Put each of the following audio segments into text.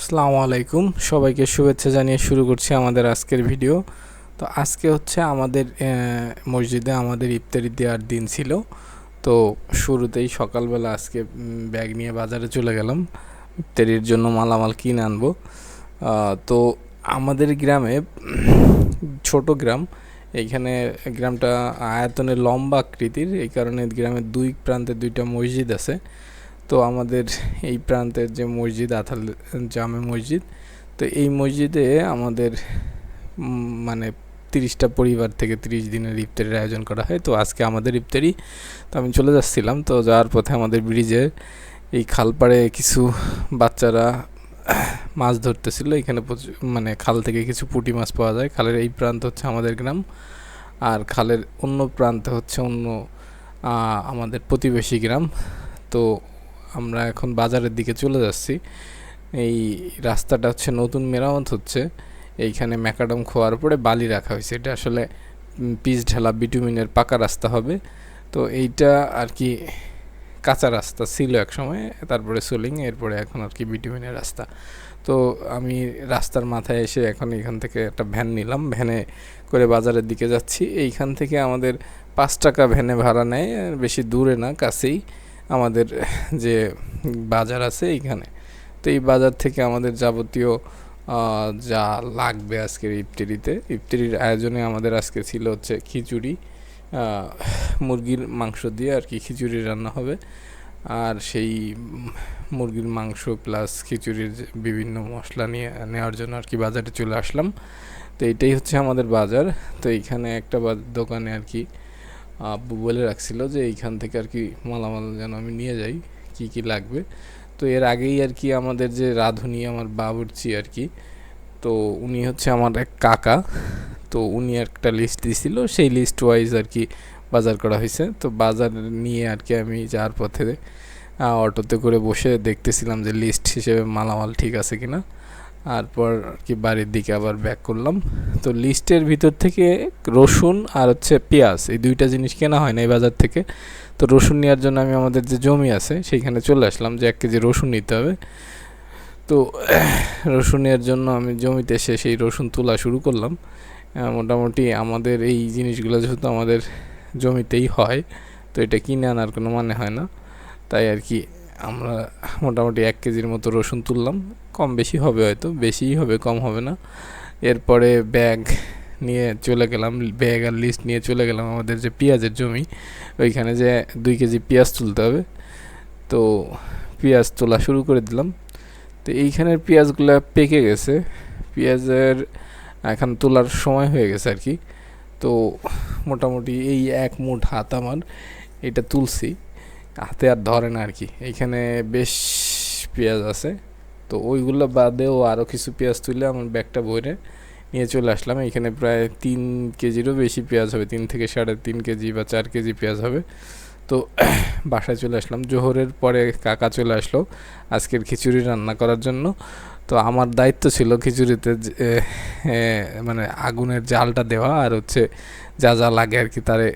আসসালামু আলাইকুম, সবাইকে শুভেচ্ছা জানিয়ে শুরু করছি আমাদের আজকের ভিডিও। তো আজকে হচ্ছে আমাদের মসজিদে আমাদের ইফতারি দেওয়ার দিন ছিল। তো শুরুতেই সকালবেলা আজকে ব্যাগ নিয়ে বাজারে চলে গেলাম ইফতারির জন্য মালামাল কিনে আনবো। তো আমাদের গ্রামে ছোট গ্রাম, এইখানে গ্রামটা আয়তনে লম্বা আকৃতির, এই কারণে গ্রামের দুই প্রান্তে দুইটা মসজিদ আছে। তো আমাদের এই প্রান্তের যে মসজিদ আথাল জামে মসজিদ, তো এই মসজিদে আমাদের মানে 30টা পরিবার থেকে 30 দিনের ইফতারির আয়োজন করা হয়। তো আজকে আমাদের ইফতারি। তো আমি চলে যাচ্ছিলাম, তো যাওয়ার পথে আমাদের ব্রিজে এই খালপাড়ে কিছু বাচ্চারা মাছ ধরতেছিল। এখানে মানে খাল থেকে কিছু পুঁটি মাছ পাওয়া যায়। খালের এই প্রান্ত হচ্ছে আমাদের গ্রাম, আর খালের অন্য প্রান্তে হচ্ছে অন্য আমাদের প্রতিবেশী গ্রাম। তো আমরা এখন বাজারের দিকে চলে যাচ্ছি। এই রাস্তাটা হচ্ছে নতুন মেরামত হচ্ছে। এইখানে ম্যাকাডাম খোয়ার পরে বালি রাখা হয়েছে, এটা আসলে পিচ ঢালা বিটুমিনের পাকা রাস্তা হবে। তো এইটা আর কি কাঁচা রাস্তা ছিল এক সময়, তারপরে সোলিং, এরপরে এখন আর কি বিটুমিনের রাস্তা। তো আমি রাস্তার মাথায় এসে এখন এখান থেকে একটা ভ্যান নিলাম, ভ্যানে করে বাজারের দিকে যাচ্ছি। এইখান থেকে আমাদের 5 টাকা ভ্যানে ভাড়া নেয়, বেশি দূরে না, কাছেই আমাদের যে বাজার আছে এইখানে। তো এই বাজার থেকে আমাদের যাবতীয় যা লাগবে আজকের ইফতারির আয়োজনে আমাদের আজকে ছিল হচ্ছে খিচুড়ি, মুরগির মাংস দিয়ে আর কি খিচুড়ি রান্না হবে। আর সেই মুরগির মাংস প্লাস খিচুড়ির বিভিন্ন মশলা নেওয়ার জন্য আর কি বাজারে চলে আসলাম। তো এইটাই হচ্ছে আমাদের বাজার। তো এইখানে একটা দোকানে আর কি আব্বু বলে রাখছিল যে এইখান থেকে আর কি মালামাল যেন আমি নিয়ে যাই, কি কি লাগবে। তো এর আগেই আর কি আমাদের যে রাঁধুনি, আমার বাবুর্চি আর কি, তো উনি হচ্ছে আমার এক কাকা। তো উনি একটা লিস্ট দিছিল, সেই লিস্ট ওয়াইজ আর কি বাজার করা হয়েছে। তো বাজার নিয়ে আর কি আমি যাওয়ার পথে অটোতে করে বসে দেখতেছিলাম যে লিস্ট হিসেবে মালামাল ঠিক আছে কিনা। তারপর আর কি বাড়ির দিকে আবার ব্যাক করলাম। তো লিস্টের ভিতর থেকে রসুন আর হচ্ছে পেঁয়াজ, এই দুইটা জিনিস কেনা হয় না এই বাজার থেকে। তো রসুন নেওয়ার জন্য আমি আমাদের যে জমি আছে সেইখানে চলে আসলাম যে 1 কেজি রসুন নিতে হবে। তো রসুনের জন্য আমি জমিতে এসে সেই রসুন তোলা শুরু করলাম। মোটামুটি আমাদের এই জিনিসগুলো যেহেতু আমাদের জমিতেই হয়, তো এটা কিনে আনার কোনো মানে হয় না, তাই আর কি আমরা মোটামুটি 1 কেজির মতো রসুন তুললাম। কম বেশি হবে, হয়তো বেশিই হবে, কম হবে না। এরপরে ব্যাগ নিয়ে চলে গেলাম, ব্যাগ আর লিস্ট নিয়ে চলে গেলাম আমাদের যে পেঁয়াজের জমি, ওইখানে যে 2 কেজি পেঁয়াজ তুলতে হবে। তো পেঁয়াজ তোলা শুরু করে দিলাম। তো এইখানের পেঁয়াজগুলো পেকে গেছে, পেঁয়াজের এখন তোলার সময় হয়ে গেছে আর কি। তো মোটামুটি এই 1 মুঠ হাত আমার এটা তুলছি, হাতে আর ধরে না আর কি। এইখানে বেশ পেঁয়াজ আছে। তো ওইগুলো বাদেও আরও কিছু পেঁয়াজ তুলে আমার ব্যাগটা ভরে নিয়ে চলে আসলাম। এখানে প্রায় 3 কেজিরও বেশি পেঁয়াজ হবে, 3 থেকে 3.5 কেজি বা 4 কেজি পেঁয়াজ হবে। তো বাসায় চলে আসলাম। জোহরের পরে কাকা চলে আসলো আজকের খিচুড়ি রান্না করার জন্য। তো আমার দায়িত্ব ছিল খিচুড়িতে মানে আগুনের জালটা দেওয়া, আর হচ্ছে যা যা লাগে আর কি তারে,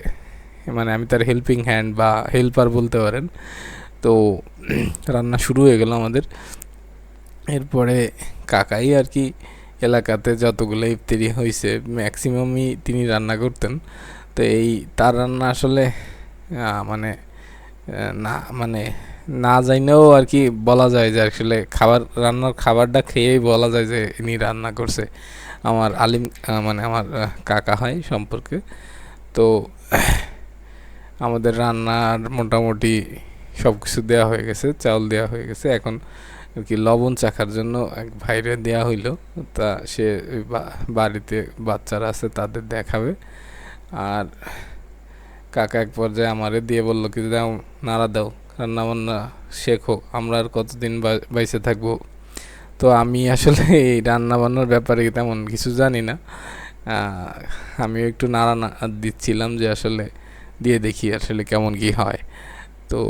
মানে আমি তার হেল্পিং হ্যান্ড বা হেল্পার বলতে পারেন। তো রান্না শুরু হয়ে গেল আমাদের। এরপরে কাকাই আর কি এলাকাতে যতগুলো ইফতারি হয়েছে ম্যাক্সিমামই তিনি রান্না করতেন। তো এই তার রান্না আসলে মানে না মানে না জাইনেও আর কি বলা যায় যে আসলে রান্নার খাবারটা খেয়েই বলা যায় যে ইনি রান্না করছে। আমার আলিম মানে আমার কাকা হয় সম্পর্কে। তো আমাদের রান্নার মোটামুটি সব কিছু দেওয়া হয়ে গেছে, চাউল দেওয়া হয়ে গেছে। এখন আর কি লবণ চাখার জন্য এক ভাইরে দেওয়া হইলো, তা সে বাড়িতে বাচ্চারা আছে তাদের দেখাবে। আর কাকা এক পর্যায়ে আমারে দিয়ে বললো কি, দাও নাড়া দাও, রান্না বান্না শেখো, আমরা আর কতদিন বাইসে থাকবো। তো আমি আসলে এই রান্না বান্নার ব্যাপারে তেমন কিছু জানি না। আমিও একটু নাড়া দিচ্ছিলাম যে আসলে দিয়ে দেখি আসলে কেমন কি হয়। তো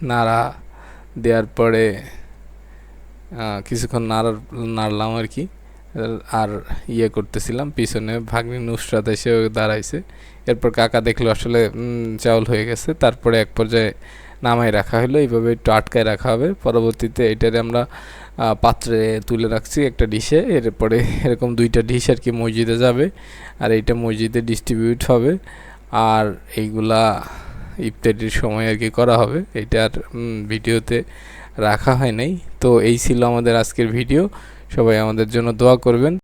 নাড়া দেওয়ার পরে কিছুক্ষণ নাড়লাম আর কি। আর করতেছিলাম, পিছনে ভাগ্নি নুসরাত এসে দাঁড়াইছে। এরপর কাকা দেখলো আসলে চাউল হয়ে গেছে। তারপরে এক পর্যায়ে নামাই রাখা হলো, এইভাবে একটু আটকায় রাখা হবে। পরবর্তীতে এটারে আমরা পাত্রে তুলে রাখছি একটা ডিশে, এরপরে এরকম 2টা ডিশ আর কি মসজিদে যাবে, আর এইটা মসজিদে ডিস্ট্রিবিউট হবে। আর এইগুলা ইফতারির সময় আর কি করা হবে, এটার ভিডিওতে রাখা হয় নাই। তো এই ছিল আমাদের আজকের ভিডিও, সবাই আমাদের জন্য দোয়া করবেন।